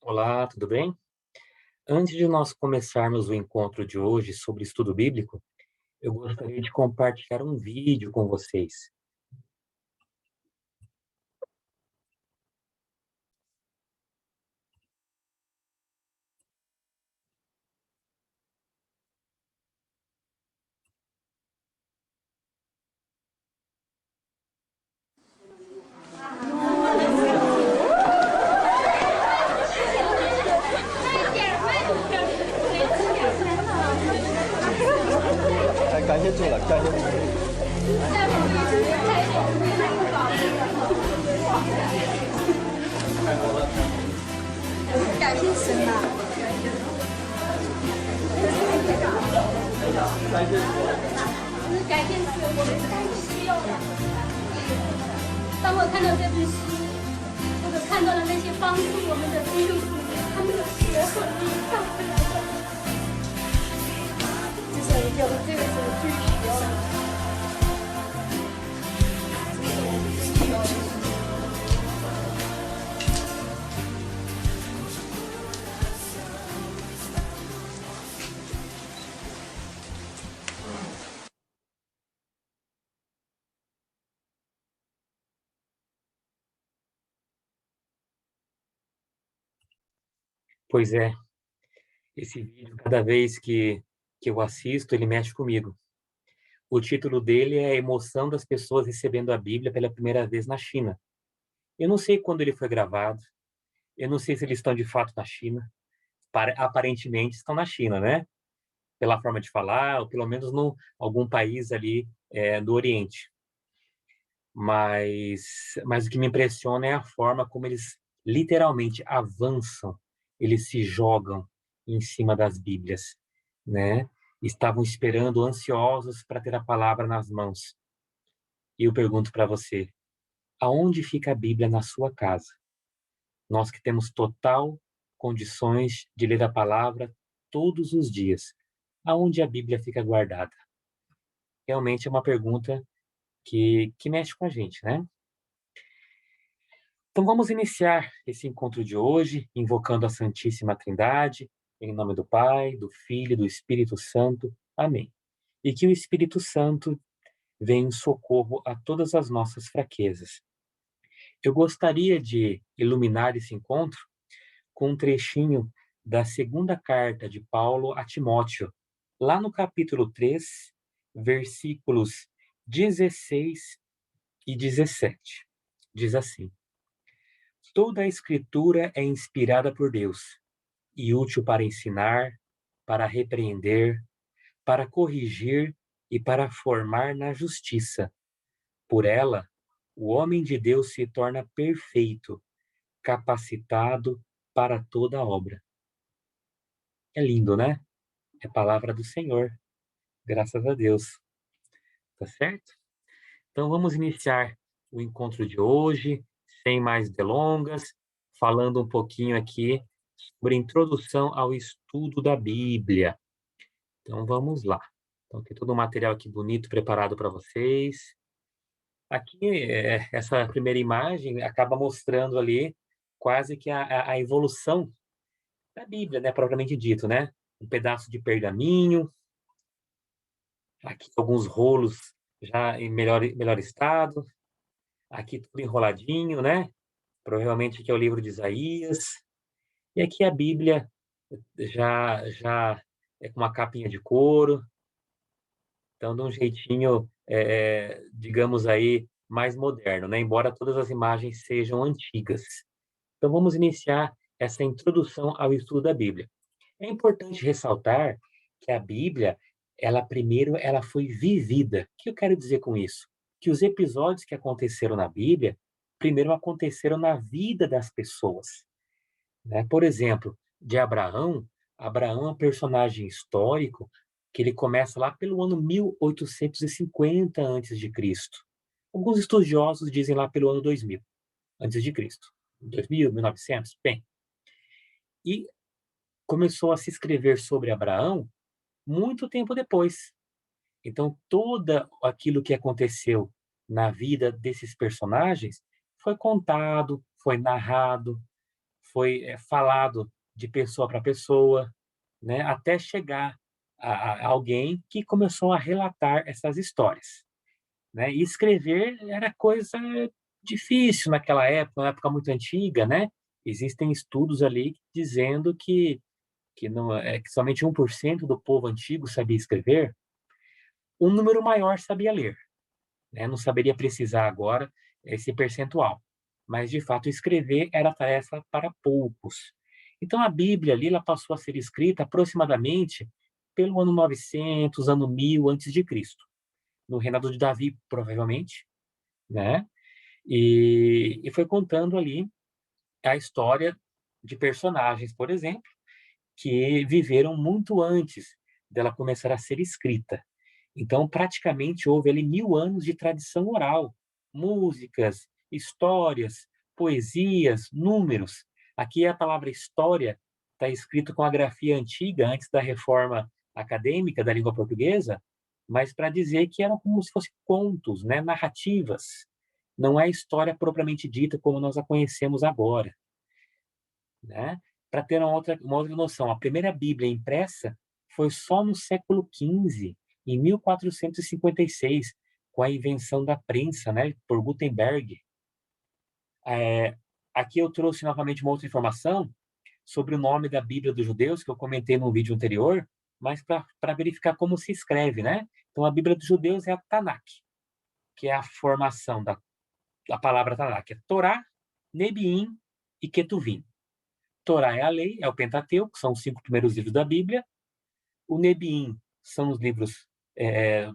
Olá, tudo bem? Antes de nós começarmos o encontro de hoje sobre estudo bíblico, eu gostaria de compartilhar um vídeo com vocês.改变神了，改变是我们该需要的。当我看到这本书，或者看到了那些帮助我们的基督徒，他们的血和力上回来了，就是有了这个时候最需要的。Pois é, esse vídeo, cada vez que eu assisto, ele mexe comigo. O título dele é A Emoção das Pessoas Recebendo a Bíblia pela Primeira Vez na China. Eu não sei quando ele foi gravado, eu não sei se eles estão de fato na China. Aparentemente estão na China, né? Pela forma de falar, ou pelo menos no algum país ali do Oriente. Mas o que me impressiona é a forma como eles literalmente avançam, eles se jogam em cima das Bíblias, né? Estavam esperando ansiosos para ter a palavra nas mãos. E eu pergunto para você, aonde fica a Bíblia na sua casa? Nós que temos total condições de ler a palavra todos os dias, aonde a Bíblia fica guardada? Realmente é uma pergunta que mexe com a gente, né? Então vamos iniciar esse encontro de hoje invocando a Santíssima Trindade, em nome do Pai, do Filho e do Espírito Santo. Amém. E que o Espírito Santo venha em socorro a todas as nossas fraquezas. Eu gostaria de iluminar esse encontro com um trechinho da segunda carta de Paulo a Timóteo, lá no capítulo 3, versículos 16 e 17. Diz assim: Toda a Escritura é inspirada por Deus e útil para ensinar, para repreender, para corrigir e para formar na justiça. Por ela, o homem de Deus se torna perfeito, capacitado para toda obra. É lindo, né? É palavra do Senhor, graças a Deus. Tá certo? Então vamos iniciar o encontro de hoje, sem mais delongas, falando um pouquinho aqui sobre introdução ao estudo da Bíblia. Então vamos lá. Então tem todo o material aqui bonito preparado para vocês. Aqui, essa primeira imagem acaba mostrando ali quase que a evolução da Bíblia, né, propriamente dito, né? Um pedaço de pergaminho, aqui alguns rolos já em melhor estado, aqui tudo enroladinho, né? Provavelmente aqui é o livro de Isaías. E aqui a Bíblia já é com uma capinha de couro, então de um jeitinho, digamos aí, mais moderno, né? Embora todas as imagens sejam antigas. Então vamos iniciar essa introdução ao estudo da Bíblia. É importante ressaltar que a Bíblia, ela foi vivida. O que eu quero dizer com isso? Que os episódios que aconteceram na Bíblia, primeiro aconteceram na vida das pessoas, né? Por exemplo, de Abraão, Abraão é um personagem histórico que ele começa lá pelo ano 1850 antes de Cristo. Alguns estudiosos dizem lá pelo ano 2000 antes de Cristo. 2000, 1900, bem. E começou a se escrever sobre Abraão muito tempo depois. Então, todo aquilo que aconteceu na vida desses personagens foi contado, foi narrado, foi falado de pessoa para pessoa, né, até chegar a alguém que começou a relatar essas histórias, né? E escrever era coisa difícil naquela época, uma época muito antiga, né? Existem estudos ali dizendo que não que somente 1% do povo antigo sabia escrever, um número maior sabia ler, né? Não saberia precisar agora esse percentual, mas de fato escrever era tarefa para poucos. Então a Bíblia ali ela passou a ser escrita aproximadamente pelo ano 900, ano 1000 antes de Cristo, no reinado de Davi, provavelmente, né? E foi contando ali a história de personagens, por exemplo, que viveram muito antes dela começar a ser escrita. Então, praticamente houve ali 1000 anos de tradição oral, músicas, histórias, poesias, números. Aqui a palavra história está escrito com a grafia antiga, antes da reforma acadêmica da língua portuguesa, mas para dizer que eram como se fossem contos, né, narrativas. Não é história propriamente dita como nós a conhecemos agora, né? Para ter uma outra noção, a primeira Bíblia impressa foi só no século XV, em 1456, com a invenção da prensa, né, por Gutenberg. É, aqui eu trouxe novamente uma outra informação sobre o nome da Bíblia dos judeus, que eu comentei no vídeo anterior, mas para verificar como se escreve, né? Então, a Bíblia dos judeus é a Tanakh, que é a formação da palavra Tanakh. É Torá, Nebiim e Ketuvim. Torá é a lei, é o Pentateuco, que são os 5 primeiros livros da Bíblia. O Nebiim são os livros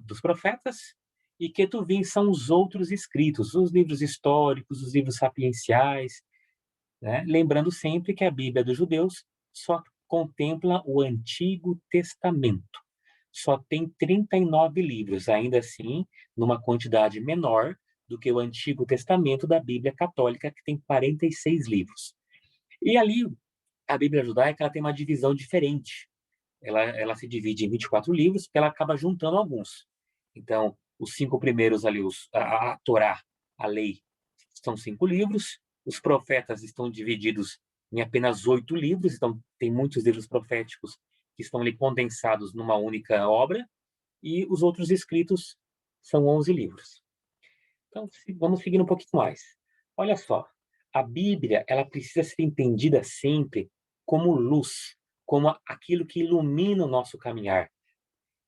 dos profetas. E Ketuvim são os outros escritos, os livros históricos, os livros sapienciais, né? Lembrando sempre que a Bíblia dos judeus só contempla o Antigo Testamento. Só tem 39 livros, ainda assim, numa quantidade menor do que o Antigo Testamento da Bíblia Católica, que tem 46 livros. E ali, a Bíblia judaica ela tem uma divisão diferente. Ela se divide em 24 livros, porque ela acaba juntando alguns. Então, os 5 primeiros ali, a Torá, a lei, são 5 livros. Os profetas estão divididos em apenas 8 livros, então tem muitos livros proféticos que estão ali condensados numa única obra, e os outros escritos são 11 livros. Então, vamos seguir um pouquinho mais. Olha só, a Bíblia, ela precisa ser entendida sempre como luz, como aquilo que ilumina o nosso caminhar.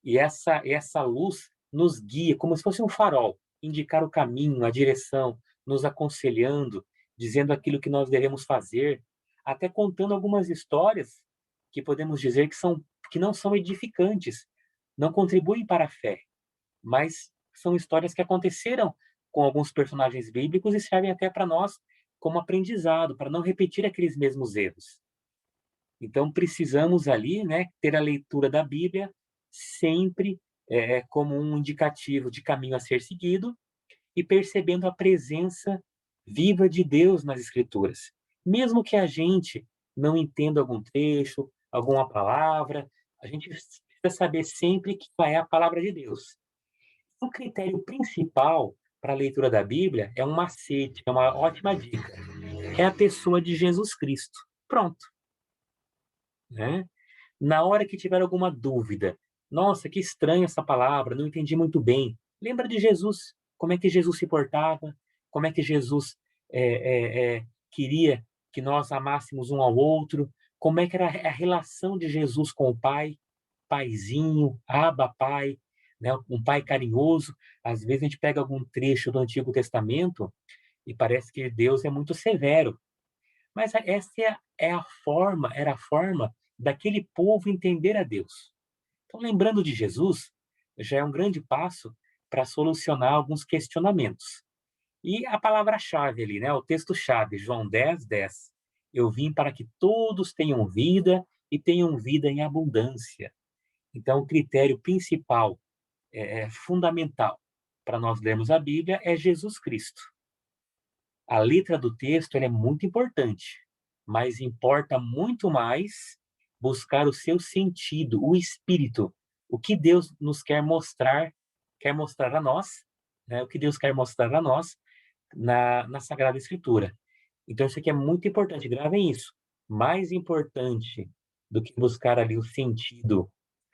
E essa luz nos guia, como se fosse um farol, indicar o caminho, a direção, nos aconselhando, dizendo aquilo que nós devemos fazer, até contando algumas histórias que podemos dizer que não são edificantes, não contribuem para a fé, mas são histórias que aconteceram com alguns personagens bíblicos e servem até para nós como aprendizado, para não repetir aqueles mesmos erros. Então, precisamos ali, né, ter a leitura da Bíblia sempre como um indicativo de caminho a ser seguido e percebendo a presença viva de Deus nas Escrituras. Mesmo que a gente não entenda algum trecho, alguma palavra, a gente precisa saber sempre que é a palavra de Deus. O critério principal para a leitura da Bíblia é um macete, é uma ótima dica. É a pessoa de Jesus Cristo. Pronto, né? Na hora que tiver alguma dúvida, nossa, que estranha essa palavra, não entendi muito bem. Lembra de Jesus, como é que Jesus se portava, como é que Jesus queria que nós amássemos um ao outro, como é que era a relação de Jesus com o Pai, paizinho, Abba Pai, né? Um pai carinhoso. Às vezes a gente pega algum trecho do Antigo Testamento e parece que Deus é muito severo. Mas essa era a forma daquele povo entender a Deus. Então, lembrando de Jesus, já é um grande passo para solucionar alguns questionamentos. E a palavra-chave ali, né? O texto-chave, João 10, 10. Eu vim para que todos tenham vida e tenham vida em abundância. Então, o critério principal, fundamental para nós lermos a Bíblia é Jesus Cristo. A letra do texto é muito importante, mas importa muito mais buscar o seu sentido, o espírito, o que Deus nos quer mostrar a nós, né? O que Deus quer mostrar a nós na Sagrada Escritura. Então, isso aqui é muito importante, gravem isso. Mais importante do que buscar ali o sentido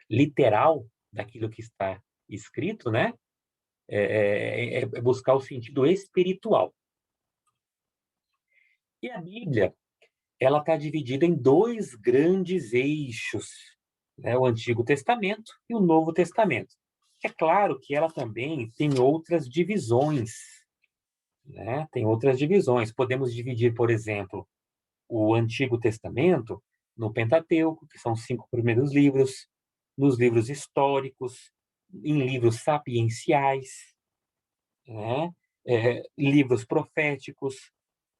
literal daquilo que está escrito, né? É buscar o sentido espiritual. E a Bíblia, ela está dividida em dois grandes eixos, né? O Antigo Testamento e o Novo Testamento. É claro que ela também tem outras divisões, né? Tem outras divisões. Podemos dividir, por exemplo, o Antigo Testamento no Pentateuco, que são os 5 primeiros livros, nos livros históricos, em livros sapienciais, né? Livros proféticos.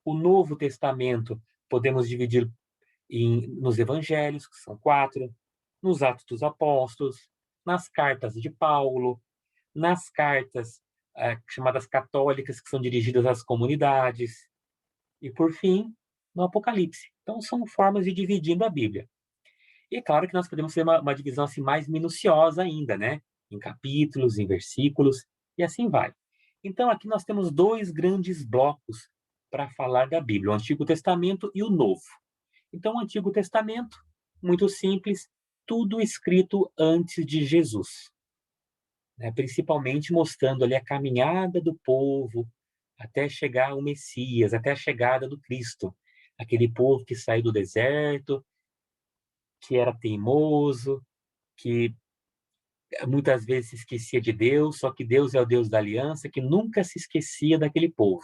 O Novo Testamento podemos dividir nos Evangelhos, que são 4, nos Atos dos Apóstolos, nas cartas de Paulo, nas cartas chamadas católicas, que são dirigidas às comunidades, e, por fim, no Apocalipse. Então, são formas de dividir a Bíblia. E é claro que nós podemos ter uma divisão assim, mais minuciosa ainda, né? Em capítulos, em versículos, e assim vai. Então, aqui nós temos dois grandes blocos para falar da Bíblia, o Antigo Testamento e o Novo. Então, o Antigo Testamento, muito simples, tudo escrito antes de Jesus, né? Principalmente mostrando ali a caminhada do povo até chegar ao Messias, até a chegada do Cristo. Aquele povo que saiu do deserto, que era teimoso, que muitas vezes se esquecia de Deus, só que Deus é o Deus da aliança, que nunca se esquecia daquele povo.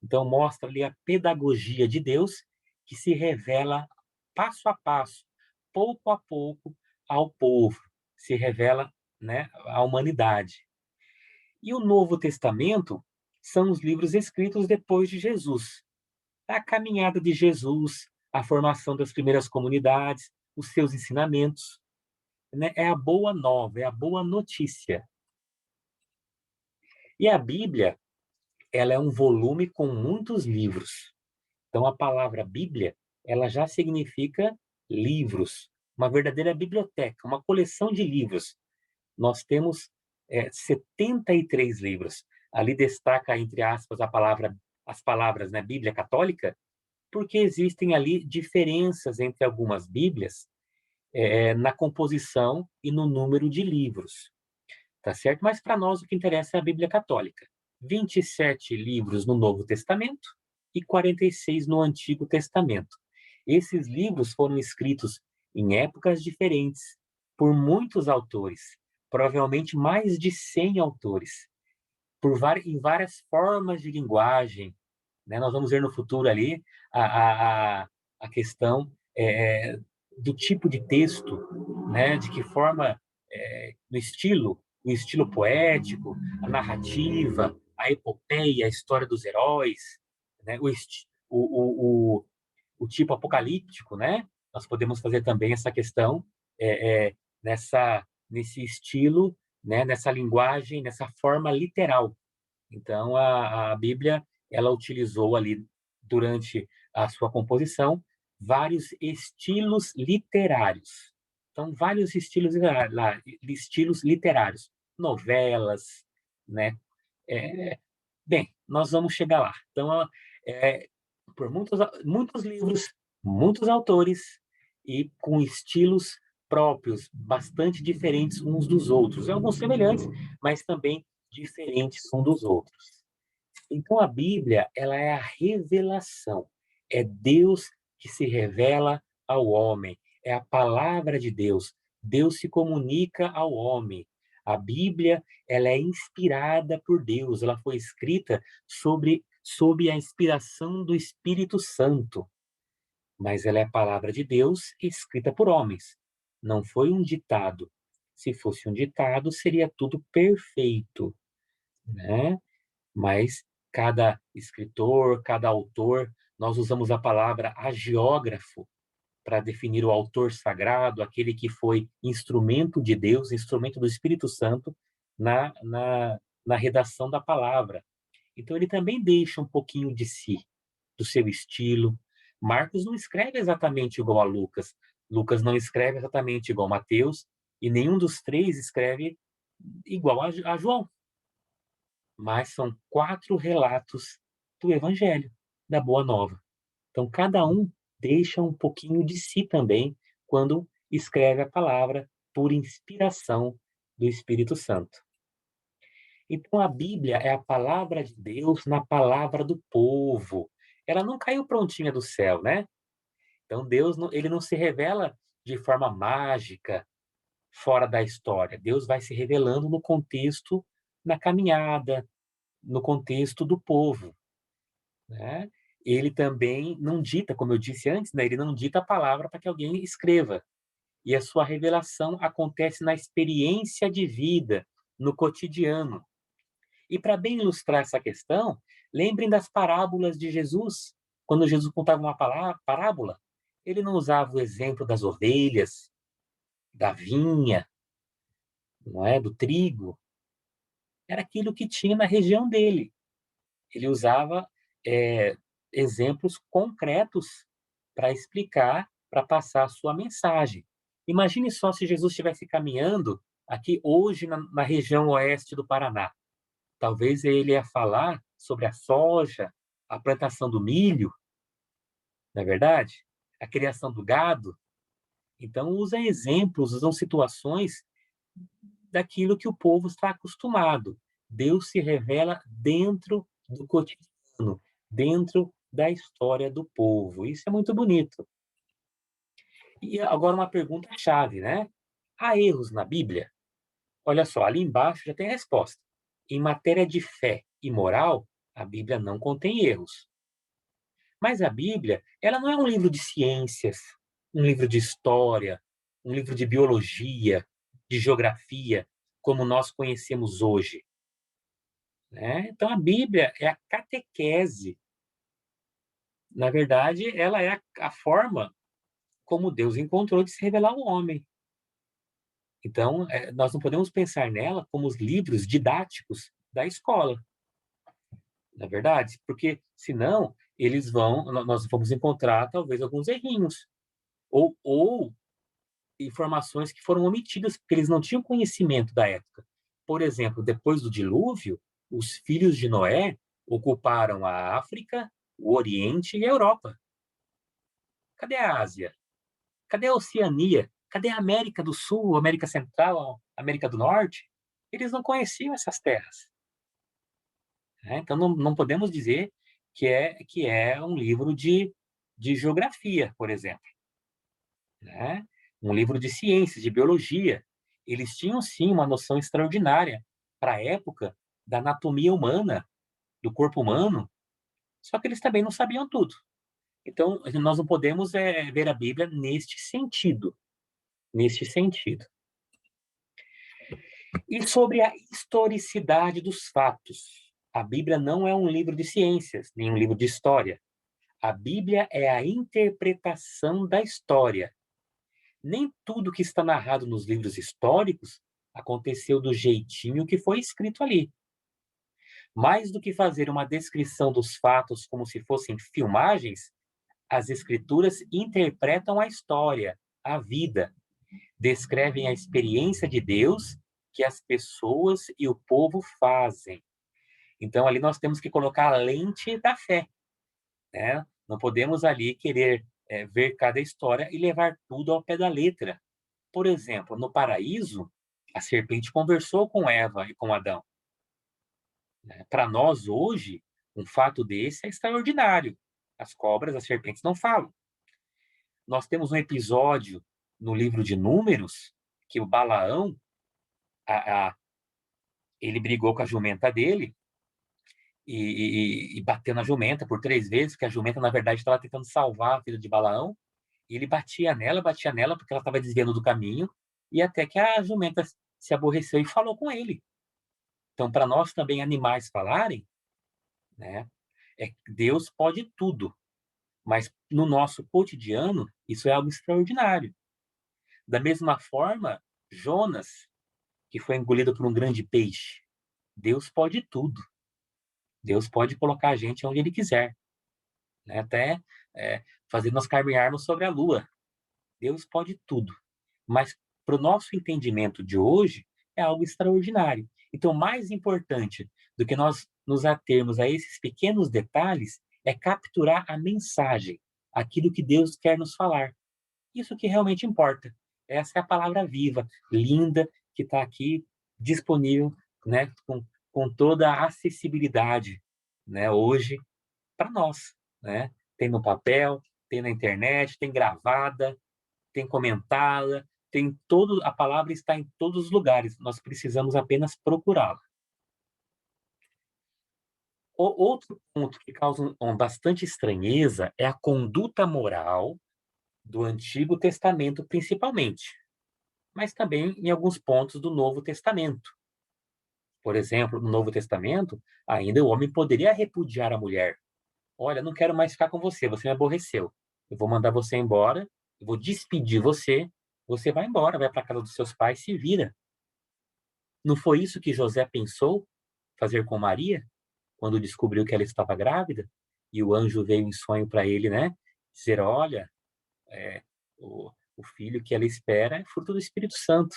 Então, mostra ali a pedagogia de Deus, que se revela passo a passo, pouco a pouco, ao povo, se revela, né, à humanidade. E o Novo Testamento são os livros escritos depois de Jesus. A caminhada de Jesus, a formação das primeiras comunidades, os seus ensinamentos, né? É a boa nova, é a boa notícia. E a Bíblia, ela é um volume com muitos livros. Então, a palavra Bíblia, ela já significa livros, uma verdadeira biblioteca, uma coleção de livros. Nós temos 73 livros. Ali destaca, entre aspas, as palavras, né, Bíblia Católica, porque existem ali diferenças entre algumas Bíblias na composição e no número de livros, tá certo? Mas para nós o que interessa é a Bíblia Católica. 27 livros no Novo Testamento e 46 no Antigo Testamento. Esses livros foram escritos em épocas diferentes, por muitos autores, provavelmente mais de 100 autores, em várias formas de linguagem, né? Nós vamos ver no futuro ali a questão do tipo de texto, né? De que forma, o estilo poético, a narrativa, a epopeia, a história dos heróis, né? O tipo apocalíptico, né? Nós podemos fazer também essa questão é, é, nesse estilo, né? Nessa linguagem, nessa forma literal. Então, a Bíblia, ela utilizou ali, durante a sua composição, vários estilos literários. Então, vários estilos literários, novelas, né? É, bem, nós vamos chegar lá. Então, por muitos livros, muitos autores e com estilos próprios, bastante diferentes uns dos outros. Alguns semelhantes, mas também diferentes uns dos outros. Então, a Bíblia, ela é a revelação. É Deus que se revela ao homem. É a palavra de Deus. Deus se comunica ao homem. A Bíblia, ela é inspirada por Deus. Ela foi escrita sob a inspiração do Espírito Santo. Mas ela é a palavra de Deus escrita por homens. Não foi um ditado. Se fosse um ditado, seria tudo perfeito, né? Mas cada escritor, cada autor, nós usamos a palavra agiógrafo para definir o autor sagrado, aquele que foi instrumento de Deus, instrumento do Espírito Santo na redação da palavra. Então, ele também deixa um pouquinho de si, do seu estilo. Marcos não escreve exatamente igual a Lucas. Lucas não escreve exatamente igual a Mateus. E nenhum dos três escreve igual a João. Mas são 4 relatos do Evangelho, da Boa Nova. Então, cada um deixa um pouquinho de si também quando escreve a palavra por inspiração do Espírito Santo. Então, a Bíblia é a palavra de Deus na palavra do povo. Ela não caiu prontinha do céu, né? Então, Deus não, ele não se revela de forma mágica, fora da história. Deus vai se revelando no contexto, na caminhada, no contexto do povo, né? Ele também não dita, como eu disse antes, né? Ele não dita a palavra para que alguém escreva. E a sua revelação acontece na experiência de vida, no cotidiano. E para bem ilustrar essa questão, lembrem das parábolas de Jesus. Quando Jesus contava uma parábola, ele não usava o exemplo das ovelhas, da vinha, não é, do trigo. Era aquilo que tinha na região dele. Ele usava exemplos concretos para explicar, para passar a sua mensagem. Imagine só se Jesus estivesse caminhando aqui hoje na região oeste do Paraná. Talvez ele ia falar sobre a soja, a plantação do milho, não é verdade? A criação do gado. Então, usa exemplos, usam situações daquilo que o povo está acostumado. Deus se revela dentro do cotidiano, dentro da história do povo. Isso é muito bonito. E agora uma pergunta-chave, né? Há erros na Bíblia? Olha só, ali embaixo já tem a resposta. Em matéria de fé e moral, a Bíblia não contém erros. Mas a Bíblia, ela não é um livro de ciências, um livro de história, um livro de biologia, de geografia, como nós conhecemos hoje, né? Então, a Bíblia é a catequese. Na verdade, ela é a forma como Deus encontrou de se revelar ao homem. Então, nós não podemos pensar nela como os livros didáticos da escola, na verdade, porque senão nós vamos encontrar talvez alguns errinhos ou informações que foram omitidas porque eles não tinham conhecimento da época. Por exemplo, depois do dilúvio, os filhos de Noé ocuparam a África, o Oriente e a Europa. Cadê a Ásia? Cadê a Oceania? Cadê a América do Sul, América Central, América do Norte? Eles não conheciam essas terras, né? Então, não podemos dizer que é um livro de geografia, por exemplo, né? Um livro de ciências, de biologia. Eles tinham, sim, uma noção extraordinária para a época da anatomia humana, do corpo humano, só que eles também não sabiam tudo. Então, nós não podemos ver a Bíblia neste sentido. Neste sentido. E sobre a historicidade dos fatos. A Bíblia não é um livro de ciências, nem um livro de história. A Bíblia é a interpretação da história. Nem tudo que está narrado nos livros históricos aconteceu do jeitinho que foi escrito ali. Mais do que fazer uma descrição dos fatos como se fossem filmagens, as escrituras interpretam a história, a vida, descrevem a experiência de Deus que as pessoas e o povo fazem. Então, ali nós temos que colocar a lente da fé, né? Não podemos ali querer ver cada história e levar tudo ao pé da letra. Por exemplo, no paraíso, a serpente conversou com Eva e com Adão, né? Para nós, hoje, um fato desse é extraordinário. As cobras, as serpentes não falam. Nós temos um episódio no livro de Números que o Balaão, ele brigou com a jumenta dele e bateu na jumenta por 3 vezes, porque a jumenta, na verdade, estava tentando salvar a vida de Balaão. E ele batia nela, porque ela estava desviando do caminho, e até que a jumenta se aborreceu e falou com ele. Então, para nós também animais falarem, né, Deus pode tudo, mas no nosso cotidiano, isso é algo extraordinário. Da mesma forma, Jonas, que foi engolido por um grande peixe, Deus pode tudo. Deus pode colocar a gente onde Ele quiser, né? Até fazer nós caminharmos sobre a lua. Deus pode tudo. Mas para o nosso entendimento de hoje, é algo extraordinário. Então, mais importante do que nós nos atermos a esses pequenos detalhes é capturar a mensagem, aquilo que Deus quer nos falar. Isso que realmente importa. Essa é a palavra viva, linda, que está aqui disponível, né, com toda a acessibilidade, né, hoje para nós, né? Tem no papel, tem na internet, tem gravada, tem comentada, tem todo, a palavra está em todos os lugares. Nós precisamos apenas procurá-la. Outro ponto que causa bastante estranheza é a conduta moral do Antigo Testamento, principalmente, mas também em alguns pontos do Novo Testamento. Por exemplo, no Novo Testamento, ainda o homem poderia repudiar a mulher. Olha, não quero mais ficar com você, você me aborreceu. Eu vou mandar você embora, eu vou despedir você, você vai embora, vai para a casa dos seus pais, se vira. Não foi isso que José pensou fazer com Maria, quando descobriu que ela estava grávida? E o anjo veio em sonho para ele, né? Dizer, olha, o filho que ela espera é fruto do Espírito Santo.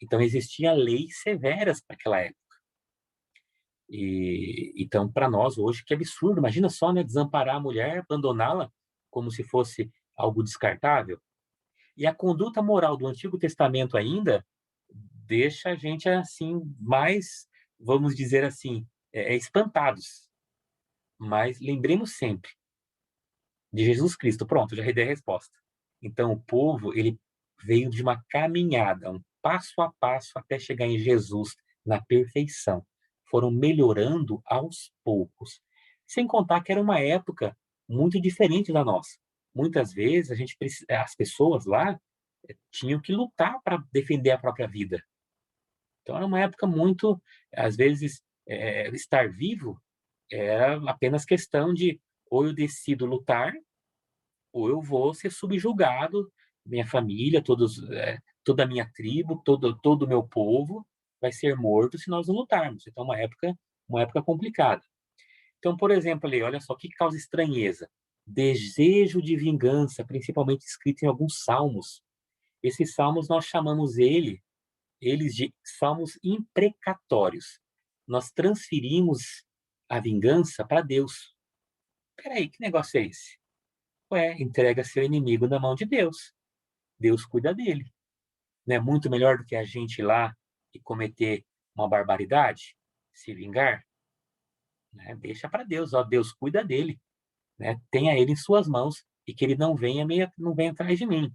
Então, existiam leis severas para aquela época. E então, para nós hoje, que absurdo. Imagina só, né? Desamparar a mulher, abandoná-la como se fosse algo descartável. E a conduta moral do Antigo Testamento ainda deixa a gente assim mais, vamos dizer assim, espantados. Mas lembremos sempre de Jesus Cristo. Pronto, já dei a resposta. Então, o povo, ele veio de uma caminhada, um passo a passo até chegar em Jesus na perfeição. Foram melhorando aos poucos. Sem contar que era uma época muito diferente da nossa. Muitas vezes as pessoas lá tinham que lutar para defender a própria vida. Então era uma época muito, às vezes, estar vivo era apenas questão de ou eu decido lutar ou eu vou ser subjugado, minha família, toda a minha tribo, todo o meu povo vai ser morto se nós não lutarmos. Então, uma época complicada. Então, por exemplo, ali, olha só, o que causa estranheza? Desejo de vingança, principalmente escrito em alguns salmos. Esses salmos nós chamamos eles de salmos imprecatórios. Nós transferimos a vingança para Deus. Peraí, que negócio é esse? Ué, entrega seu inimigo na mão de Deus. Deus cuida dele. Não é muito melhor do que a gente ir lá e cometer uma barbaridade? Se vingar? Né? Deixa para Deus, ó, Deus cuida dele. Né? Tenha ele em suas mãos e que ele não venha atrás de mim.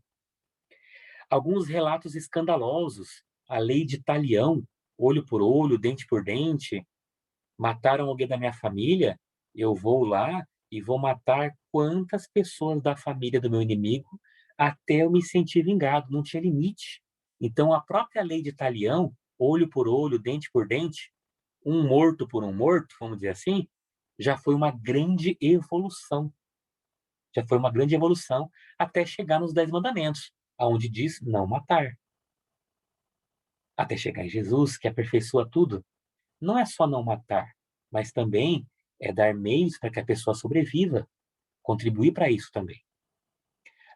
Alguns relatos escandalosos, a lei de Talião, olho por olho, dente por dente, mataram alguém da minha família, eu vou lá e vou matar quantas pessoas da família do meu inimigo até eu me sentir vingado, não tinha limite. Então, a própria lei de Talião, olho por olho, dente por dente, um morto por um morto, vamos dizer assim, já foi uma grande evolução. Já foi uma grande evolução até chegar nos 10 mandamentos, aonde diz não matar. Até chegar em Jesus, que aperfeiçoa tudo. Não é só não matar, mas também é dar meios para que a pessoa sobreviva, contribuir para isso também.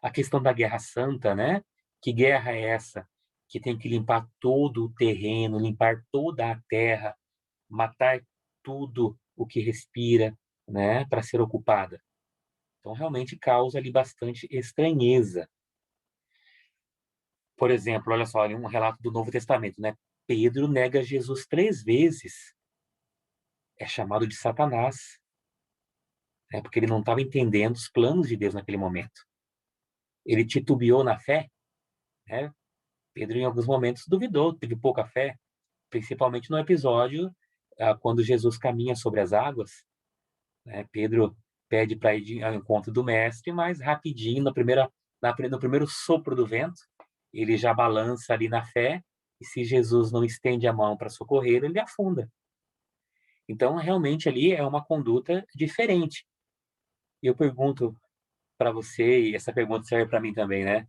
A questão da guerra santa, né? Que guerra é essa? Que tem que limpar todo o terreno, limpar toda a terra, matar tudo o que respira, né? Para ser ocupada. Então, realmente causa ali bastante estranheza. Por exemplo, olha só, um relato do Novo Testamento, né? Pedro nega Jesus 3 vezes. É chamado de Satanás, né? Porque ele não estava entendendo os planos de Deus naquele momento. Ele titubeou na fé, né? Pedro, em alguns momentos, duvidou, teve pouca fé, principalmente no episódio quando Jesus caminha sobre as águas, né? Pedro pede para ir ao encontro do mestre, mas rapidinho, no primeiro sopro do vento, ele já balança ali na fé, e se Jesus não estende a mão para socorrer, ele afunda. Então, realmente, ali é uma conduta diferente. E eu pergunto para você, e essa pergunta serve para mim também, né?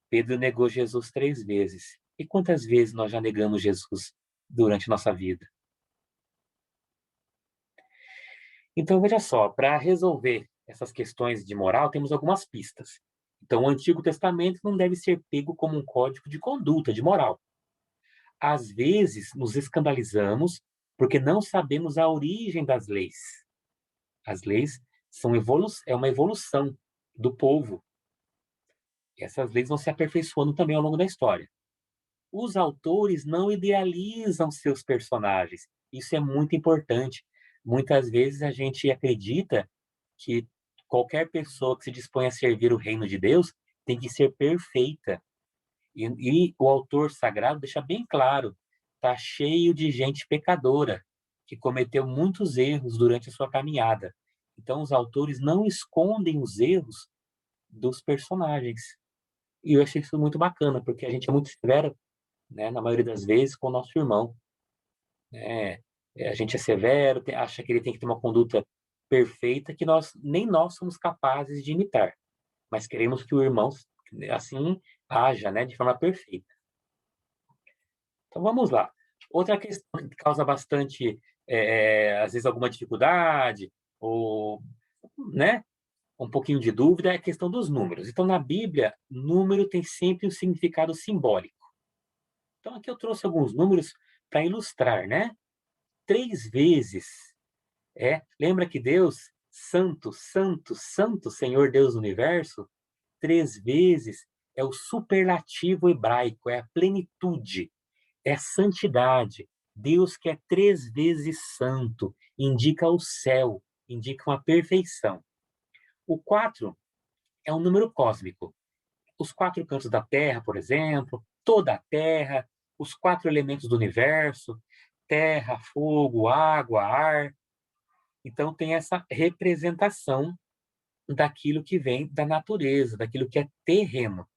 Pedro negou Jesus 3 vezes. E quantas vezes nós já negamos Jesus durante nossa vida? Então, veja só, para resolver essas questões de moral, temos algumas pistas. Então, o Antigo Testamento não deve ser pego como um código de conduta, de moral. Às vezes, nos escandalizamos porque não sabemos a origem das leis. As leis é uma evolução. do povo. E essas leis vão se aperfeiçoando também ao longo da história. Os autores não idealizam seus personagens. Isso é muito importante. Muitas vezes a gente acredita que qualquer pessoa que se dispõe a servir o reino de Deus tem que ser perfeita. E o autor sagrado deixa bem claro, está cheio de gente pecadora, que cometeu muitos erros durante a sua caminhada. Então, os autores não escondem os erros dos personagens. E eu achei isso muito bacana, porque a gente é muito severo, né, na maioria das vezes, com o nosso irmão. Né? A gente é severo, acha que ele tem que ter uma conduta perfeita que nem nós somos capazes de imitar. Mas queremos que o irmão, assim, haja, né, de forma perfeita. Então, vamos lá. Outra questão que causa bastante, às vezes, alguma dificuldade, ou, né, um pouquinho de dúvida, é a questão dos números. Então, na Bíblia, número tem sempre um significado simbólico. Então, aqui eu trouxe alguns números para ilustrar, né? 3 vezes. Lembra que Deus, santo, santo, santo, Senhor Deus do universo, 3 vezes é o superlativo hebraico, é a plenitude, é a santidade. Deus que é 3 vezes santo, indica o céu, indica uma perfeição. O 4 é um número cósmico. Os 4 cantos da Terra, por exemplo, toda a Terra, os 4 elementos do universo, terra, fogo, água, ar. Então, tem essa representação daquilo que vem da natureza, daquilo que é terreno.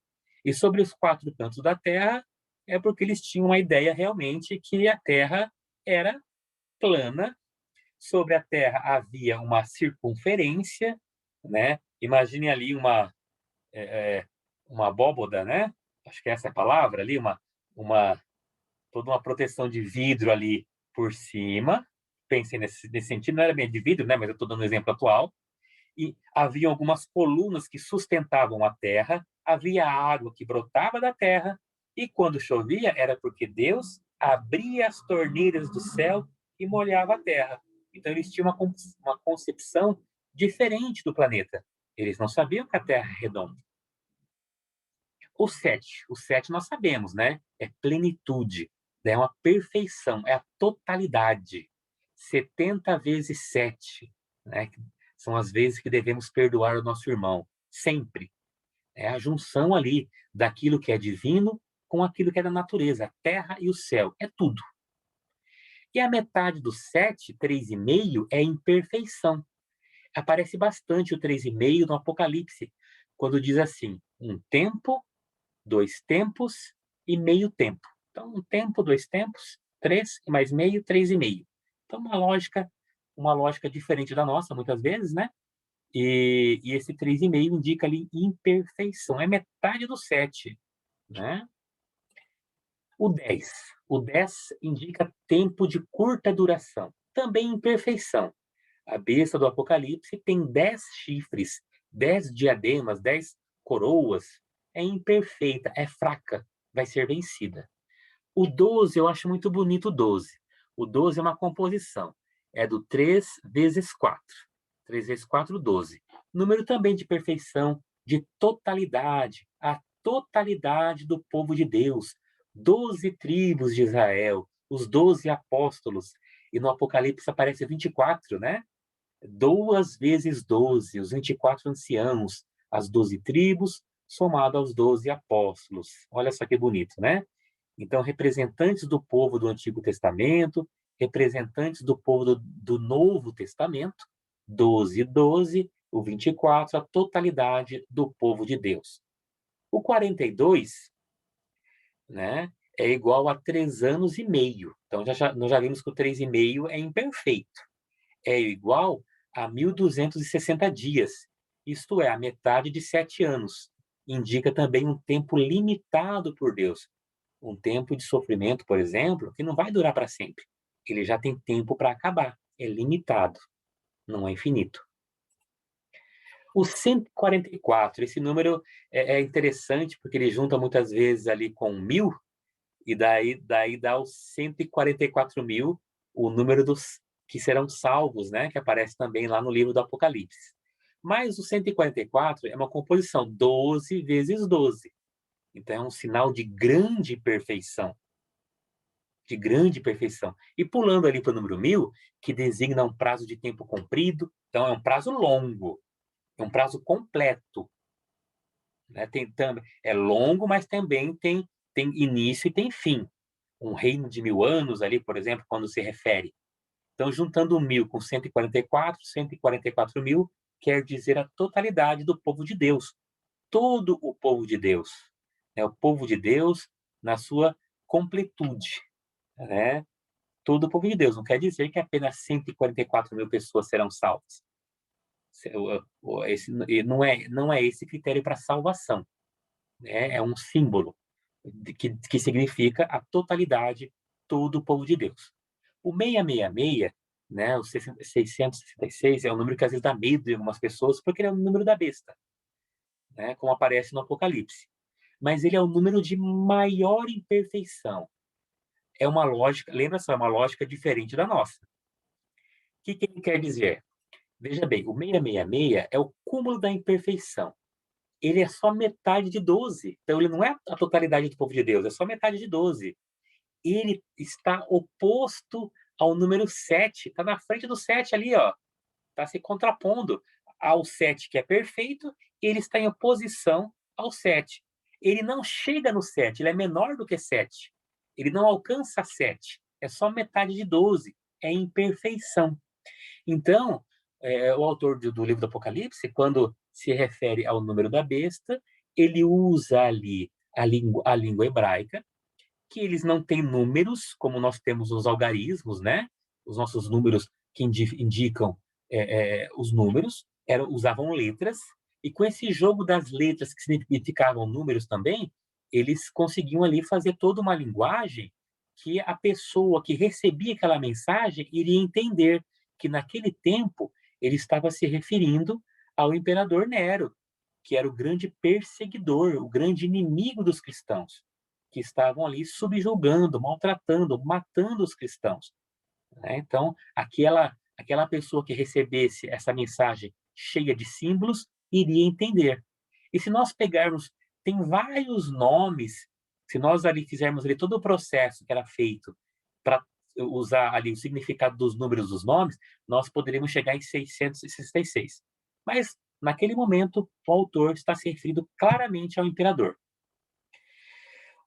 E sobre os 4 cantos da Terra, é porque eles tinham uma ideia realmente que a Terra era plana. Sobre a Terra havia uma circunferência, né? Imagine ali uma abóboda, né? Acho que essa é a palavra ali, uma toda uma proteção de vidro ali por cima. Pensei nesse sentido, não era bem de vidro, né? Mas eu estou dando um exemplo atual. E havia algumas colunas que sustentavam a terra, havia água que brotava da terra, e quando chovia era porque Deus abria as torneiras do céu e molhava a terra. Então eles tinham uma concepção diferente do planeta. Eles não sabiam que a Terra é redonda. O sete nós sabemos, né? É plenitude, é uma perfeição, é a totalidade. 70 vezes 7, né? São as vezes que devemos perdoar o nosso irmão, sempre. É a junção ali daquilo que é divino com aquilo que é da natureza, a terra e o céu, é tudo. E a metade do 7, 3,5, é imperfeição. Aparece bastante o 3,5 no Apocalipse, quando diz assim: um tempo, 2 tempos e meio tempo. Então, um tempo, 2 tempos, 3 mais meio, 3,5. Então, uma lógica diferente da nossa, muitas vezes, né? E esse 3,5 indica ali imperfeição, é metade do 7, né? O 10. O 10 indica tempo de curta duração, também imperfeição. A besta do Apocalipse tem 10 chifres, 10 diademas, 10 coroas. É imperfeita, é fraca, vai ser vencida. O 12, eu acho muito bonito o 12. O 12 é uma composição. É do 3 vezes 4. 3 vezes 4, 12. Número também de perfeição, de totalidade. A totalidade do povo de Deus. 12 tribos de Israel, os 12 apóstolos. E no Apocalipse aparece 24, né? 2 vezes 12, os 24 anciãos, as 12 tribos, somado aos 12 apóstolos. Olha só que bonito, né? Então, representantes do povo do Antigo Testamento, representantes do povo do Novo Testamento, 12 e 12, o 24, a totalidade do povo de Deus. O 42, né, é igual a 3 anos e meio. Então, nós já vimos que o 3,5 é imperfeito. É igual a 1.260 dias, isto é, a metade de 7 anos. Indica também um tempo limitado por Deus. Um tempo de sofrimento, por exemplo, que não vai durar para sempre. Ele já tem tempo para acabar. É limitado, não é infinito. O 144, esse número é interessante porque ele junta muitas vezes ali com 1.000, e daí dá os 144.000, o número dos que serão salvos, né? Que aparece também lá no livro do Apocalipse. Mas o 144 é uma composição 12 vezes 12. Então, é um sinal de grande perfeição. De grande perfeição. E pulando ali para o número 1000, que designa um prazo de tempo comprido, então é um prazo longo, é um prazo completo. Né? É longo, mas também tem início e tem fim. Um reino de 1000 anos ali, por exemplo, quando se refere. Então, juntando o 1000 com 144 mil quer dizer a totalidade do povo de Deus. Todo o povo de Deus. Né? O povo de Deus na sua completude. Né? Todo o povo de Deus. Não quer dizer que apenas 144 mil pessoas serão salvas. Não é esse critério para salvação. Né? É um símbolo que significa a totalidade, todo o povo de Deus. O 666, né, o 666, é um número que às vezes dá medo em algumas pessoas, porque ele é o número da besta, né, como aparece no Apocalipse. Mas ele é o número de maior imperfeição. É uma lógica, lembra só, é uma lógica diferente da nossa. O que ele quer dizer? Veja bem, o 666 é o cúmulo da imperfeição. Ele é só metade de 12. Então, ele não é a totalidade do povo de Deus, é só metade de 12. Ele está oposto ao número 7. Está na frente do 7 ali, ó. Está se contrapondo ao 7, que é perfeito, e ele está em oposição ao 7. Ele não chega no 7, ele é menor do que 7. Ele não alcança 7. É só metade de 12. É imperfeição. Então, o autor do livro do Apocalipse, quando se refere ao número da besta, ele usa ali a língua hebraica, que eles não têm números, como nós temos os algarismos, né? Os nossos números que indicam os números, usavam letras, e com esse jogo das letras que significavam números também, eles conseguiam ali fazer toda uma linguagem que a pessoa que recebia aquela mensagem iria entender que naquele tempo ele estava se referindo ao imperador Nero, que era o grande perseguidor, o grande inimigo dos cristãos, que estavam ali subjugando, maltratando, matando os cristãos. Né? Então, aquela pessoa que recebesse essa mensagem cheia de símbolos iria entender. E se nós pegarmos, tem vários nomes, se nós ali fizermos ali todo o processo que era feito para usar ali o significado dos números dos nomes, nós poderíamos chegar em 666. Mas, naquele momento, o autor está se referindo claramente ao imperador.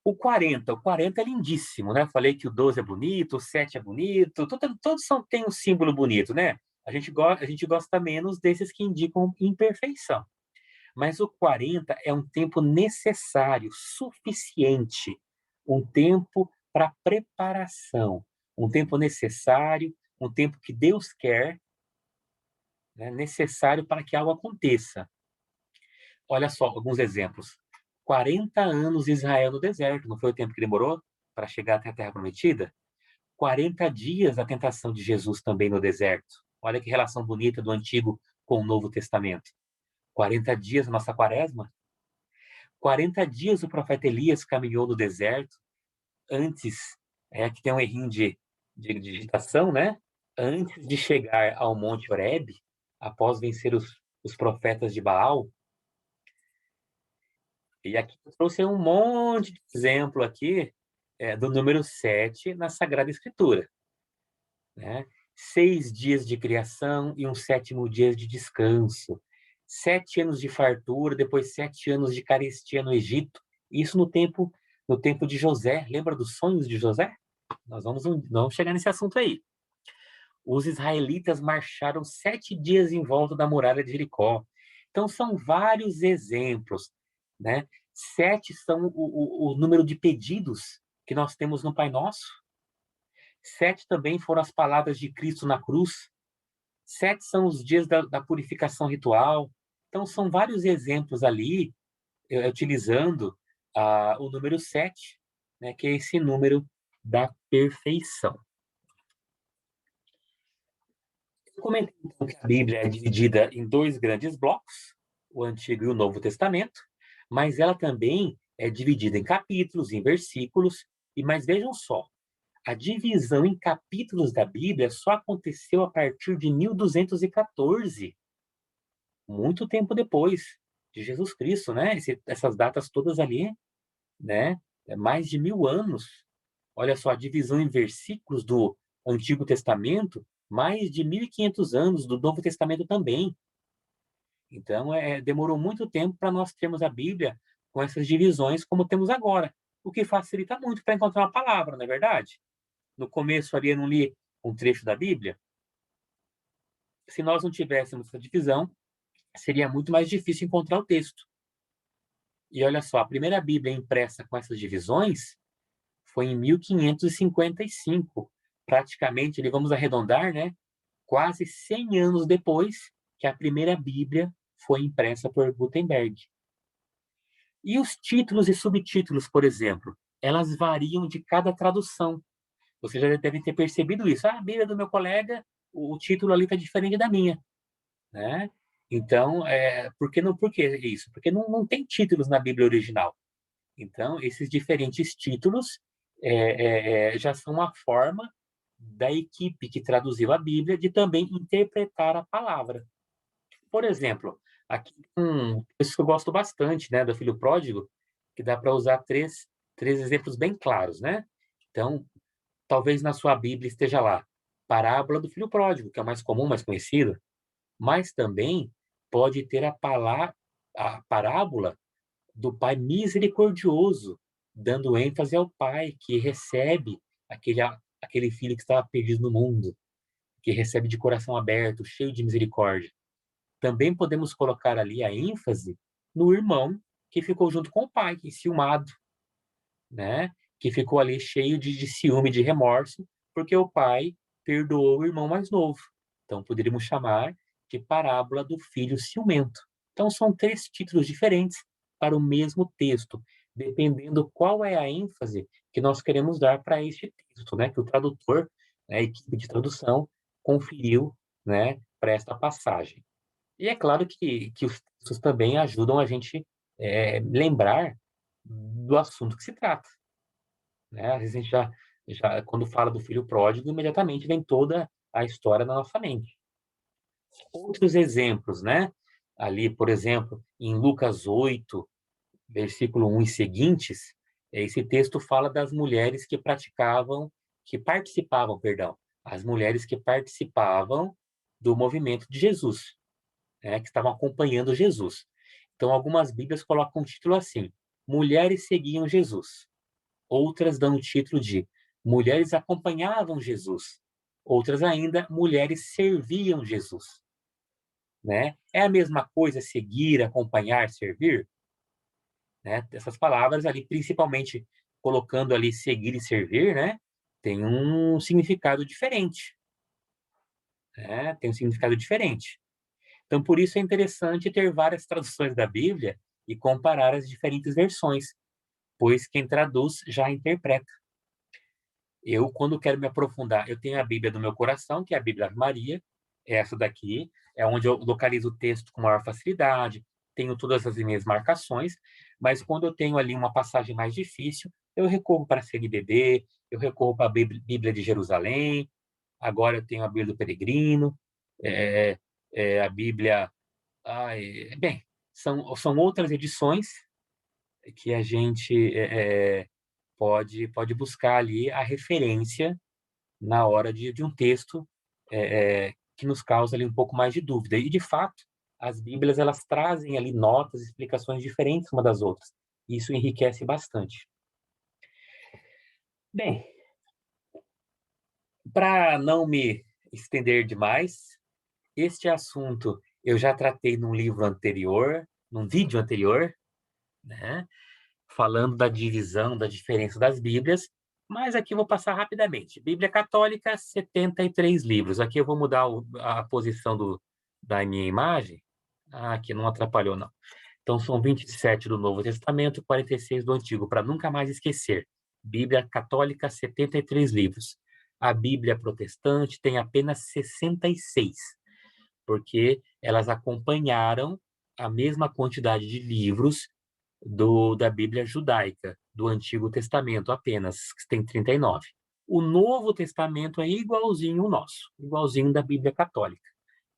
O 40 é lindíssimo, né? Falei que o 12 é bonito, o 7 é bonito, todos têm um símbolo bonito, né? A gente gosta menos desses que indicam imperfeição. Mas o 40 é um tempo necessário, suficiente, um tempo para preparação, um tempo necessário, um tempo que Deus quer, né, necessário para que algo aconteça. Olha só alguns exemplos. 40 anos Israel no deserto, não foi o tempo que demorou para chegar até a Terra Prometida? 40 dias a tentação de Jesus também no deserto. Olha que relação bonita do Antigo com o Novo Testamento. 40 dias a nossa quaresma. 40 dias o profeta Elias caminhou no deserto, antes, que tem um errinho de digitação, né? Antes de chegar ao Monte Horebe, após vencer os profetas de Baal. E aqui eu trouxe um monte de exemplo aqui do número 7 na Sagrada Escritura. Né? 6 dias de criação e um 7º dia de descanso. 7 anos de fartura, depois 7 anos de carestia no Egito. Isso no tempo de José. Lembra dos sonhos de José? Nós vamos chegar nesse assunto aí. Os israelitas marcharam 7 dias em volta da muralha de Jericó. Então, são vários exemplos. Né? 7 são o número de pedidos que nós temos no Pai Nosso. 7 também foram as palavras de Cristo na cruz. 7 são os dias da purificação ritual. Então, são vários exemplos ali, utilizando o número 7, né, que é esse número da perfeição. Eu comentei então que a Bíblia é dividida em 2 grandes blocos, o Antigo e o Novo Testamento, mas ela também é dividida em capítulos, em versículos, mas vejam só, a divisão em capítulos da Bíblia só aconteceu a partir de 1214. muito tempo depois de Jesus Cristo, né? Essas datas todas ali, né? Mais de 1000 anos. Olha só, a divisão em versículos do Antigo Testamento, mais de 1500 anos do Novo Testamento também. Então, demorou muito tempo para nós termos a Bíblia com essas divisões como temos agora, o que facilita muito para encontrar uma palavra, não é verdade? No começo ali eu não li um trecho da Bíblia. Se nós não tivéssemos essa divisão, seria muito mais difícil encontrar o texto. E olha só, a primeira Bíblia impressa com essas divisões foi em 1555, praticamente, vamos arredondar, né? Quase 100 anos depois que a primeira Bíblia foi impressa por Gutenberg. E os títulos e subtítulos, por exemplo, elas variam de cada tradução. Vocês já devem ter percebido isso. Ah, a Bíblia do meu colega, o título ali está diferente da minha, né? Então, por que isso? Porque não tem títulos na Bíblia original. Então, esses diferentes títulos já são uma forma da equipe que traduziu a Bíblia de também interpretar a palavra. Por exemplo, aqui isso que eu gosto bastante, né, do Filho Pródigo, que dá para usar três exemplos bem claros, né? Então, talvez na sua Bíblia esteja lá, parábola do Filho Pródigo, que é o mais comum, mais conhecido, mas também pode ter a parábola do Pai misericordioso, dando ênfase ao Pai que recebe aquele filho que estava perdido no mundo, que recebe de coração aberto, cheio de misericórdia. Também podemos colocar ali a ênfase no irmão que ficou junto com o pai, enciumado, né? Que ficou ali cheio de ciúme, de remorso, porque o pai perdoou o irmão mais novo. Então, poderíamos chamar de parábola do filho ciumento. Então, são 3 títulos diferentes para o mesmo texto, dependendo qual é a ênfase que nós queremos dar para este texto, né? Que o tradutor, né, a equipe de tradução, conferiu, né, para esta passagem. E é claro que os textos também ajudam a gente lembrar do assunto que se trata, né? Às vezes a gente quando fala do filho pródigo, imediatamente vem toda a história na nossa mente. Outros exemplos, né? Ali, por exemplo, em Lucas 8, versículo 1 e seguintes, esse texto fala das mulheres que participavam, perdão, as mulheres que participavam do movimento de Jesus, né, que estavam acompanhando Jesus. Então, algumas Bíblias colocam um título assim: Mulheres seguiam Jesus. Outras dão o título de Mulheres acompanhavam Jesus. Outras ainda, Mulheres serviam Jesus. Né? É a mesma coisa seguir, acompanhar, servir? Né? Essas palavras ali, principalmente colocando ali seguir e servir, né? Tem um significado diferente. Né? Tem um significado diferente. Então, por isso é interessante ter várias traduções da Bíblia e comparar as diferentes versões, pois quem traduz já interpreta. Eu, quando quero me aprofundar, eu tenho a Bíblia do meu coração, que é a Bíblia Ave Maria, essa daqui, é onde eu localizo o texto com maior facilidade, tenho todas as minhas marcações, mas quando eu tenho ali uma passagem mais difícil, eu recorro para a CNBB, eu recorro para a Bíblia de Jerusalém, agora eu tenho a Bíblia do Peregrino, é, a Bíblia. Bem, são outras edições que a gente pode buscar ali a referência na hora de um texto que nos causa ali um pouco mais de dúvida. E, de fato, as Bíblias elas trazem ali notas, explicações diferentes uma das outras. Isso enriquece bastante. Bem, para não me estender demais, este assunto eu já tratei num livro anterior, num vídeo anterior, né? Falando da divisão, da diferença das Bíblias, mas aqui eu vou passar rapidamente. Bíblia Católica, 73 livros. Aqui eu vou mudar a posição da minha imagem. Aqui não atrapalhou, não. Então, são 27 do Novo Testamento, 46 do Antigo, para nunca mais esquecer. Bíblia Católica, 73 livros. A Bíblia Protestante tem apenas 66, porque elas acompanharam a mesma quantidade de livros da Bíblia judaica, do Antigo Testamento apenas, que tem 39. O Novo Testamento é igualzinho o nosso, igualzinho da Bíblia Católica,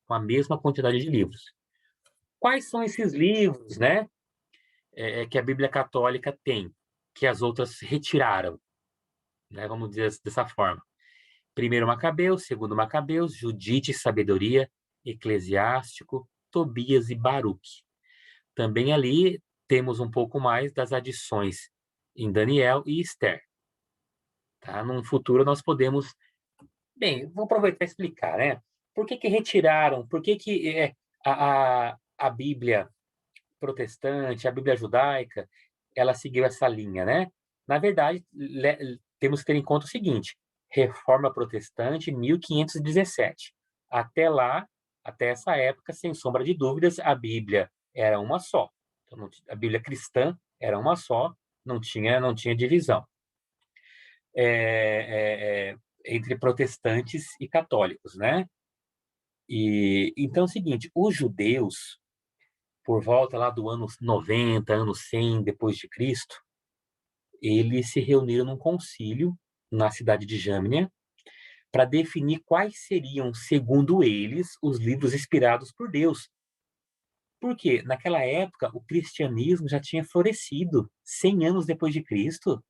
com a mesma quantidade de livros. Quais são esses livros, né, que a Bíblia Católica tem, que as outras retiraram, né? Vamos dizer dessa forma. Primeiro Macabeus, segundo Macabeus, Judite e Sabedoria, Eclesiástico, Tobias e Baruque. Também ali temos um pouco mais das adições em Daniel e Esther. Tá? Num futuro nós podemos... Bem, vou aproveitar e explicar, né? Por que que retiraram? Por que que a Bíblia protestante, a Bíblia judaica, ela seguiu essa linha, né? Na verdade, temos que ter em conta o seguinte: Reforma Protestante, 1517. Até lá, até essa época, sem sombra de dúvidas, a Bíblia era uma só. Então, a Bíblia cristã era uma só, não tinha divisão entre protestantes e católicos, né? E então é o seguinte: os judeus, por volta lá do ano 90, ano 100 depois de Cristo, eles se reuniram num concílio na cidade de Jâmnia para definir quais seriam, segundo eles, os livros inspirados por Deus. Porque naquela época o cristianismo já tinha florescido, 100 anos depois de Cristo,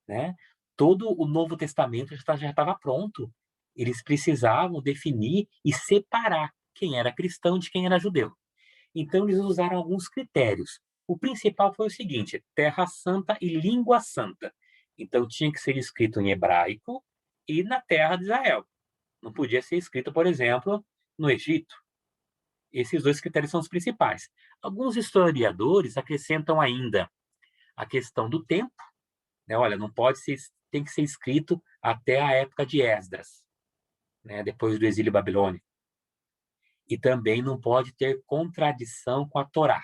né? Todo o Novo Testamento já estava pronto. Eles precisavam definir e separar quem era cristão de quem era judeu. Então, eles usaram alguns critérios. O principal foi o seguinte: Terra Santa e Língua Santa. Então, tinha que ser escrito em hebraico e na terra de Israel. Não podia ser escrito, por exemplo, no Egito. Esses dois critérios são os principais. Alguns historiadores acrescentam ainda a questão do tempo, né? Olha, não pode ser, tem que ser escrito até a época de Esdras, né? Depois do exílio babilônico. E também não pode ter contradição com a Torá,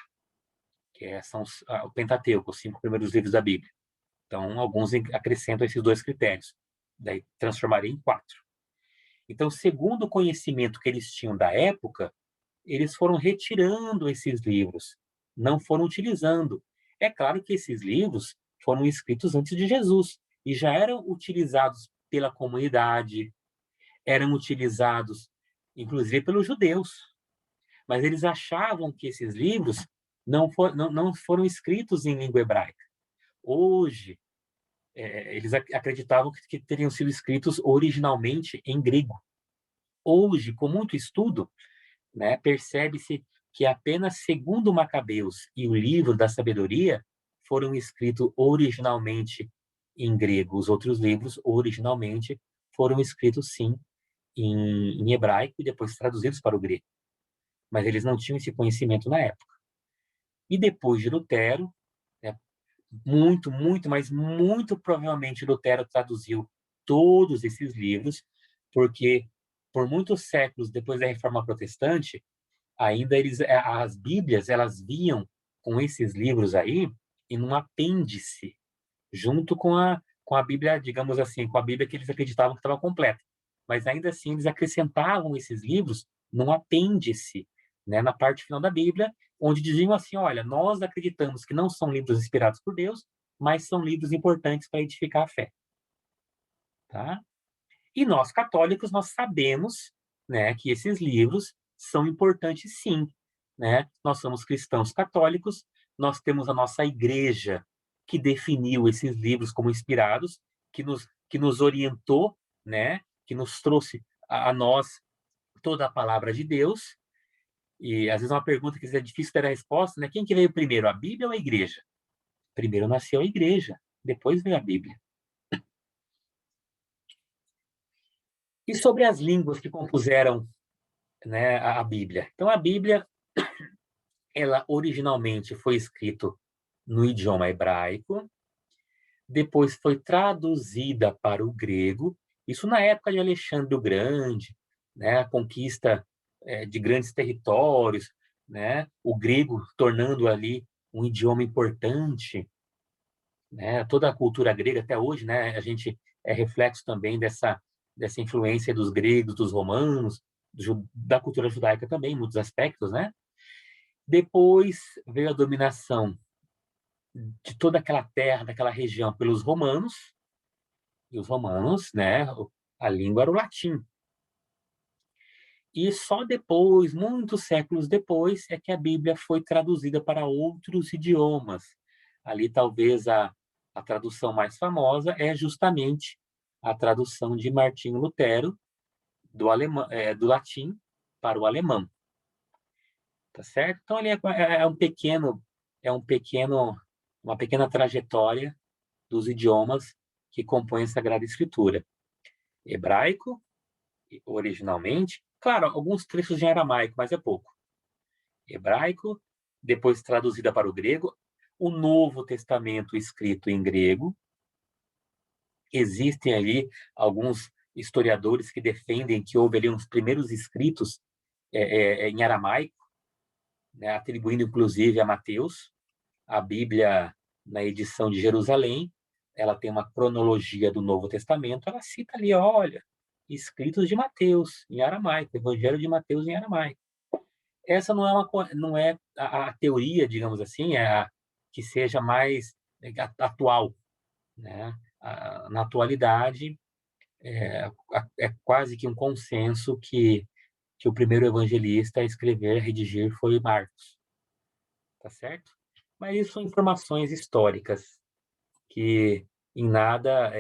que são o Pentateuco, os 5 primeiros livros da Bíblia. Então, alguns acrescentam esses 2 critérios. Daí, transformaria em 4. Então, segundo o conhecimento que eles tinham da época, eles foram retirando esses livros, não foram utilizando. É claro que esses livros foram escritos antes de Jesus e já eram utilizados pela comunidade, eram utilizados, inclusive, pelos judeus. Mas eles achavam que esses livros não foram escritos em língua hebraica. Hoje, eles acreditavam que teriam sido escritos originalmente em grego. Hoje, com muito estudo, né, percebe-se que apenas segundo Macabeus e o livro da sabedoria foram escritos originalmente em grego. Os outros livros, originalmente, foram escritos, sim, em hebraico e depois traduzidos para o grego. Mas eles não tinham esse conhecimento na época. E depois de Lutero, né, mas muito provavelmente Lutero traduziu todos esses livros, porque por muitos séculos depois da Reforma Protestante, ainda as Bíblias, elas vinham com esses livros aí em um apêndice, junto com a Bíblia, digamos assim, com a Bíblia que eles acreditavam que estava completa. Mas ainda assim, eles acrescentavam esses livros num apêndice, né, na parte final da Bíblia, onde diziam assim: olha, nós acreditamos que não são livros inspirados por Deus, mas são livros importantes para edificar a fé. Tá? E nós, católicos, nós sabemos, né, que esses livros são importantes, sim. Né? Nós somos cristãos católicos, nós temos a nossa igreja que definiu esses livros como inspirados, que nos orientou, né, que nos trouxe a nós toda a palavra de Deus. E às vezes uma pergunta que é difícil ter a resposta, né? Quem que veio primeiro, a Bíblia ou a igreja? Primeiro nasceu a igreja, depois veio a Bíblia. E sobre as línguas que compuseram, né, a Bíblia? Então, a Bíblia, ela originalmente foi escrita no idioma hebraico, depois foi traduzida para o grego, isso na época de Alexandre o Grande, né, a conquista de grandes territórios, né, o grego tornando ali um idioma importante, né, toda a cultura grega até hoje, né, a gente é reflexo também dessa influência dos gregos, dos romanos, da cultura judaica também, em muitos aspectos, né? Depois veio a dominação de toda aquela terra, daquela região pelos romanos, e os romanos, né, a língua era o latim. E só depois, muitos séculos depois, é que a Bíblia foi traduzida para outros idiomas. Ali, talvez, a tradução mais famosa é justamente a tradução de Martinho Lutero, do alemão, do latim para o alemão, tá certo? Então, ali é um pequeno, uma pequena trajetória dos idiomas que compõem a Sagrada Escritura. Hebraico, originalmente, claro, alguns trechos em aramaico, mas é pouco. Hebraico, depois traduzida para o grego, o Novo Testamento escrito em grego. Existem ali alguns historiadores que defendem que houve ali uns primeiros escritos em aramaico, né, atribuindo inclusive a Mateus. A Bíblia, na edição de Jerusalém, ela tem uma cronologia do Novo Testamento, ela cita ali, olha, escritos de Mateus em aramaico, Evangelho de Mateus em aramaico. Essa não é a teoria, digamos assim, que seja mais atual, né? Na atualidade, é quase que um consenso que o primeiro evangelista a escrever, a redigir, foi Marcos, tá certo? Mas isso são informações históricas que em nada,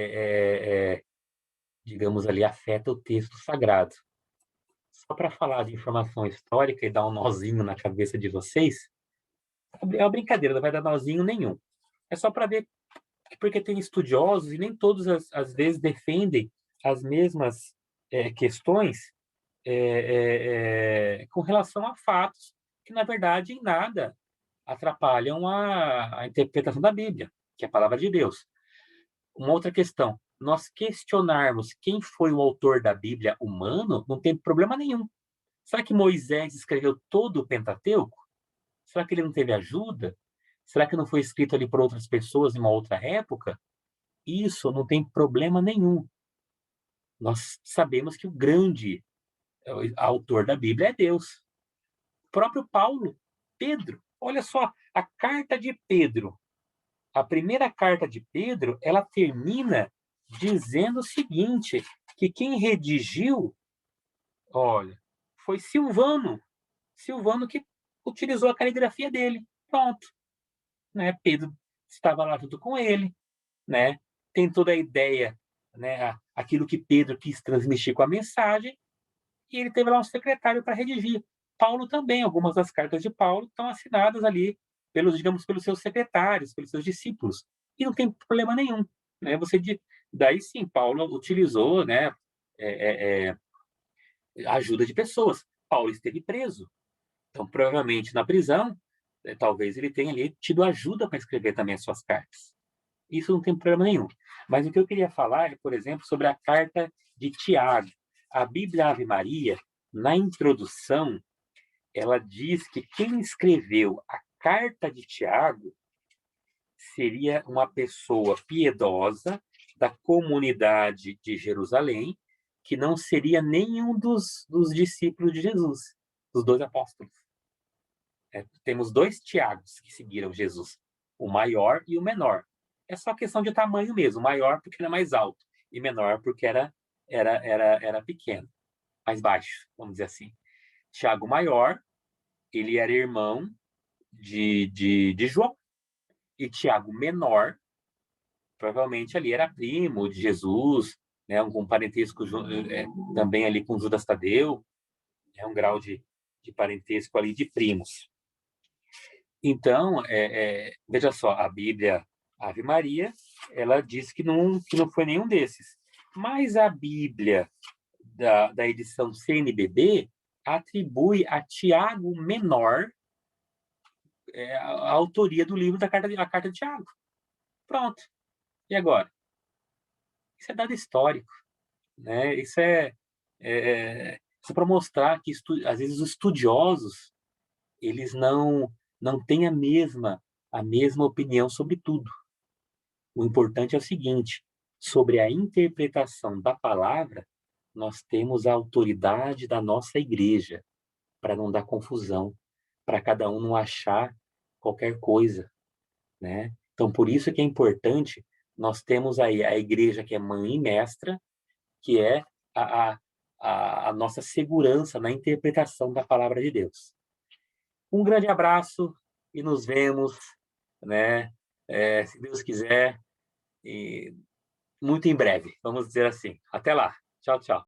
digamos ali, afeta o texto sagrado. Só para falar de informação histórica e dar um nozinho na cabeça de vocês, é uma brincadeira, não vai dar nozinho nenhum. É só para ver, porque tem estudiosos e nem todos, às vezes, defendem as mesmas questões com relação a fatos que, na verdade, em nada atrapalham a interpretação da Bíblia, que é a palavra de Deus. Uma outra questão, nós questionarmos quem foi o autor da Bíblia humano, não tem problema nenhum. Será que Moisés escreveu todo o Pentateuco? Será que ele não teve ajuda? Será que não foi escrito ali por outras pessoas em uma outra época? Isso não tem problema nenhum. Nós sabemos que o grande autor da Bíblia é Deus. O próprio Paulo, Pedro, olha só, a carta de Pedro, a primeira carta de Pedro, ela termina dizendo o seguinte, que quem redigiu, olha, foi Silvano. Silvano que utilizou a caligrafia dele. Pronto. Né? Pedro estava lá junto com ele, né? Tem toda a ideia, né? Aquilo que Pedro quis transmitir com a mensagem, e ele teve lá um secretário para redigir. Paulo também, algumas das cartas de Paulo estão assinadas ali digamos, pelos seus secretários, pelos seus discípulos, e não tem problema nenhum, né? Daí sim, Paulo utilizou, né? Ajuda de pessoas. Paulo esteve preso, então provavelmente na prisão, talvez ele tenha ali tido ajuda para escrever também as suas cartas. Isso não tem problema nenhum. Mas o que eu queria falar é, por exemplo, sobre a carta de Tiago. A Bíblia Ave Maria, na introdução, ela diz que quem escreveu a carta de Tiago seria uma pessoa piedosa da comunidade de Jerusalém, que não seria nenhum dos discípulos de Jesus, dos dois apóstolos. Temos dois Tiagos que seguiram Jesus, o maior e o menor. É só questão de tamanho mesmo, maior porque era mais alto e menor porque era pequeno, mais baixo, vamos dizer assim. Tiago maior, ele era irmão de João, e Tiago menor, provavelmente ali era primo de Jesus, né, um parentesco também ali com Judas Tadeu, é um grau de parentesco ali de primos. Então, veja só, a Bíblia Ave Maria, ela diz que não foi nenhum desses. Mas a Bíblia da edição CNBB atribui a Tiago Menor a autoria do livro a carta de Tiago. Pronto. E agora? Isso é dado histórico, né? Isso é para mostrar que às vezes os estudiosos eles não têm a mesma opinião sobre tudo. O importante é o seguinte: sobre a interpretação da palavra, nós temos a autoridade da nossa igreja, para não dar confusão, para cada um não achar qualquer coisa, né? Então, por isso que é importante, nós temos aí a igreja que é mãe e mestra, que é a nossa segurança na interpretação da palavra de Deus. Um grande abraço e nos vemos, né, se Deus quiser, e muito em breve, vamos dizer assim. Até lá. Tchau, tchau.